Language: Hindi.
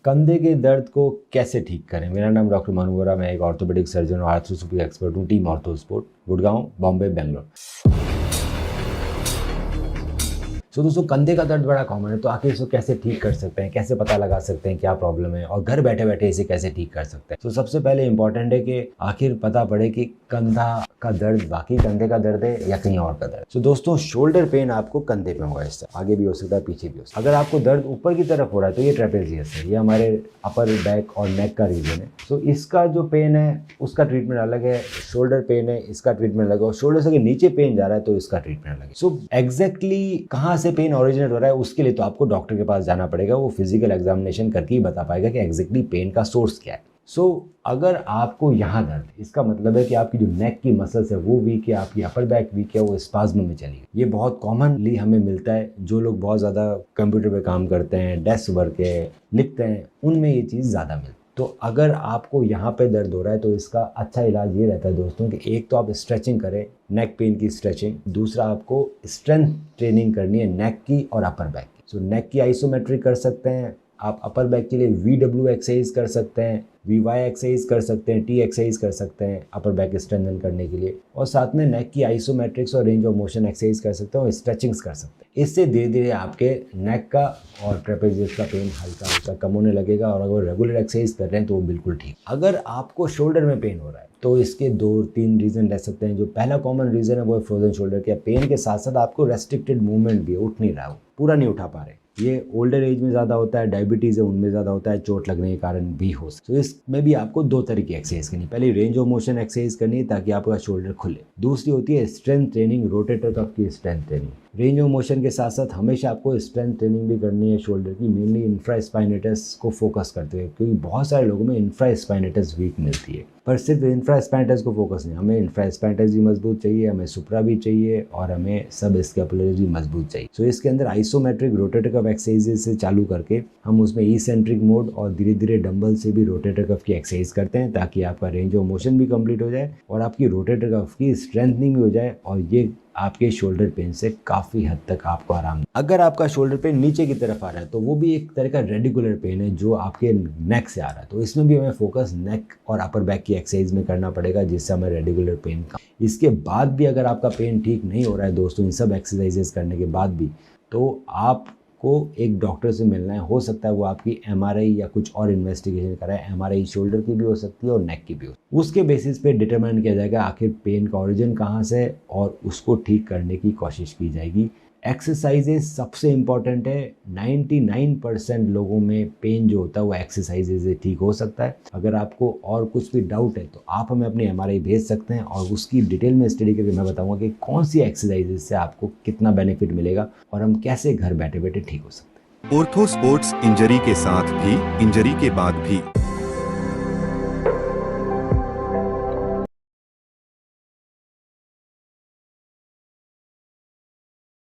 कंधे के दर्द को कैसे ठीक करें। मेरा नाम डॉक्टर मनु वोरा, मैं एक ऑर्थोपेडिक सर्जन और आर्थ्रोस्कोपिक एक्सपर्ट हूँ। टीम ऑर्थोस्पोर्ट, गुड़गांव, बॉम्बे, बेंगलोर। तो दोस्तों, कंधे का दर्द बड़ा कॉमन है, तो आखिर इसको कैसे ठीक कर सकते हैं, कैसे पता लगा सकते हैं क्या प्रॉब्लम है और घर बैठे बैठे इसे कैसे ठीक कर सकते हैं। तो सबसे पहले इंपॉर्टेंट है कि आखिर पता पड़े कि कंधा का दर्द वाकई कंधे का दर्द है या कहीं और का दर्द। तो दोस्तों, शोल्डर पेन आपको कंधे में होगा, इससे आगे भी हो सकता है, पीछे भी हो सकता है। अगर आपको दर्द ऊपर की तरफ हो रहा है तो ये ट्रेपेजियस है, ये हमारे अपर बैक और नेक का रीजन है। तो इसका जो पेन है उसका ट्रीटमेंट अलग है, शोल्डर पेन है इसका ट्रीटमेंट अलग है, और शोल्डर से अगर नीचे पेन जा रहा है तो इसका ट्रीटमेंट अलग है। सो एग्जैक्टली कहाँ से पेन ओरिजिनेट हो रहा है उसके लिए तो आपको डॉक्टर के पास जाना पड़ेगा। वो फिजिकल एग्जामिनेशन करके ही बता पाएगा कि एग्जैक्टली पेन का सोर्स क्या है। अगर आपको यहाँ दर्द, इसका मतलब है कि आपकी जो नेक की मसल्स है वो वीक है, आपकी अपर बैक वीक है, वो स्पाज्म में चली गई। ये बहुत कॉमनली हमें मिलता है। जो लोग बहुत ज़्यादा कंप्यूटर पे काम करते हैं, डेस्क वर्क है, लिखते हैं, उनमें ये चीज़ ज़्यादा मिलती है। तो अगर आपको यहाँ पे दर्द हो रहा है तो इसका अच्छा इलाज ये रहता है दोस्तों कि एक तो आप स्ट्रेचिंग करें, नेक पेन की स्ट्रेचिंग। दूसरा, आपको स्ट्रेंथ ट्रेनिंग करनी है नेक की और अपर बैक की। सो नेक की आइसोमेट्रिक कर सकते हैं आप, अपर बैक के लिए VW एक्सरसाइज कर सकते हैं, VY एक्सरसाइज कर सकते हैं, T एक्सरसाइज कर सकते हैं अपर बैक स्ट्रेंथन करने के लिए, और साथ में नेक की आइसोमेट्रिक्स और रेंज ऑफ मोशन एक्सरसाइज कर सकते हैं और स्ट्रेचिंग्स कर सकते हैं। इससे धीरे धीरे आपके नेक का और ट्रेपेजियस का पेन हल्का हल्का कम होने लगेगा, और अगर रेगुलर एक्सरसाइज कर रहे हैं तो वो बिल्कुल ठीक। अगर आपको शोल्डर में पेन हो रहा है तो इसके 2-3 रीज़न रह सकते हैं। जो पहला कॉमन रीज़न है वो है फ्रोजन शोल्डर के। पेन के साथ साथ आपको रेस्ट्रिक्टेड मूवमेंट भी है, उठ नहीं रहा, पूरा नहीं उठा पा रहे। ये ओल्डर एज में ज़्यादा होता है, डायबिटीज़ है उनमें ज़्यादा होता है, चोट लगने के कारण भी हो सकता है। तो इसमें भी आपको 2 तरह की एक्सरसाइज करनी है। पहले रेंज ऑफ मोशन एक्सरसाइज करनी है ताकि आपका शोल्डर खुले। दूसरी होती है स्ट्रेंथ ट्रेनिंग, रोटेटर कफ की strength training. Range of motion के साथ साथ हमेशा आपको स्ट्रेंथ ट्रेनिंग भी करनी है शोल्डर की, मेनली इंफ्रास्पाइनेटस को फोकस करते हुए, क्योंकि बहुत सारे लोगों में इंफ्रास्पाइनेटस वीक मिलती है। पर सिर्फ इंफ्रास्पाइनेटस को फोकस नहीं, हमें इंफ्रास्पाइनेटस भी मजबूत चाहिए, हमें सुप्रा भी चाहिए, और हमें सब स्कैपुलर भी मजबूत चाहिए। तो इसके अंदर आइसोमेट्रिक रोटेटर कफ एक्सरसाइज से चालू करके हम उसमें इसेंट्रिक मोड और धीरे धीरे डंबल से भी रोटेटर कफ की एक्सरसाइज करते हैं ताकि आपका रेंज ऑफ मोशन भी कंप्लीट हो जाए और आपकी रोटेटर कफ की स्ट्रेंथनिंग भी हो जाए, और ये आपके शोल्डर पेन से काफ़ी हद तक आपको आराम। अगर आपका शोल्डर पेन नीचे की तरफ आ रहा है तो वो भी एक तरह का रेडिकुलर पेन है जो आपके नेक से आ रहा है, तो इसमें भी हमें फोकस नेक और अपर बैक की एक्सरसाइज में करना पड़ेगा जिससे हमें रेडिकुलर पेन का। इसके बाद भी अगर आपका पेन ठीक नहीं हो रहा है दोस्तों, इन सब एक्सरसाइजेस करने के बाद भी, तो आपको एक डॉक्टर से मिलना है। हो सकता है वो आपकी MRI या कुछ और इन्वेस्टिगेशन कराए। MRI शोल्डर की भी हो सकती है और नेक की भी हो। उसके बेसिस पे डिटरमाइन किया जाएगा आखिर पेन का ओरिजिन कहाँ से, और उसको ठीक करने की कोशिश की जाएगी। एक्सरसाइजेज सबसे इम्पॉर्टेंट है। 99% लोगों में पेन जो होता है वो एक्सरसाइजेज से ठीक हो सकता है। अगर आपको और कुछ भी डाउट है तो आप हमें अपनी MRI भेज सकते हैं, और उसकी डिटेल में स्टडी करके मैं बताऊंगा कि कौन सी एक्सरसाइजेज से आपको कितना बेनिफिट मिलेगा और हम कैसे घर बैठे बैठे ठीक हो सकते हैं। ऑर्थो स्पोर्ट्स, इंजरी के साथ भी, इंजरी के बाद भी।